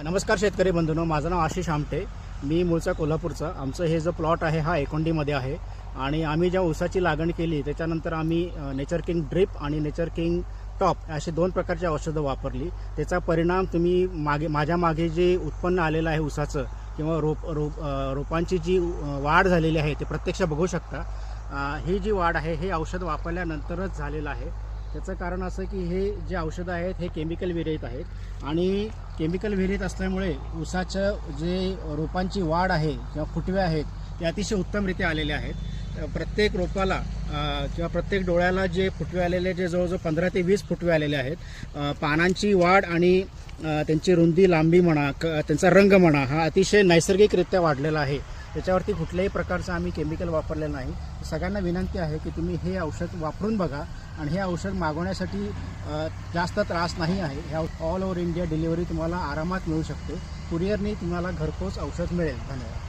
नमस्कार शेतकरी बंधूंनो, माझं नाव आशिष आमटे. मी मूळचा कोल्हापूरचा. आमचं हे जो प्लॉट आहे हा एकोंडीमध्ये आहे आणि आम्ही ज्या ऊसाची लागण केली त्याच्यानंतर आम्ही नेचर किंग ड्रिप आणि नेचर किंग टॉप असे दोन प्रकारची औषधं वापरली. त्याचा परिणाम तुम्ही माझ्या मागे जे उत्पन्न आलेलं आहे ऊसाचं किंवा रोपांची जी वाढ झालेली आहे ते प्रत्यक्ष बघू शकता. ही जी वाढ आहे हे औषध वापरल्यानंतरच झालेलं आहे. त्याचं कारण असं की हे जे औषधं आहेत हे केमिकल विरहित आहेत आणि केमिकल विरहित असल्यामुळे ऊसाचं जे रोपांची वाढ आहे किंवा फुटवे आहेत ते अतिशय उत्तमरित्या आलेले आहेत. प्रत्येक रोपाला किंवा प्रत्येक डोळ्याला जे फुटवे आलेले जे जवळजवळ 15 ते 20 फुटवे आलेले आहेत. पानांची वाढ आणि त्यांची रुंदी लांबी म्हणा त्यांचा रंग म्हणा हा अतिशय नैसर्गिकरित्या वाढलेला आहे. त्याच्यावरती कुठल्याही प्रकारचं आम्ही केमिकल वापरलेलं नाही. सगळ्यांना विनंती आहे की तुम्ही हे औषध वापरून बघा आणि हे औषध मागवण्यासाठी जास्त त्रास नाही आहे. हे ऑल ओव्हर इंडिया डिलिव्हरी तुम्हाला आरामात मिळू शकते. कुरिअरनी तुम्हाला घरपोच औषध मिळेल. धन्यवाद.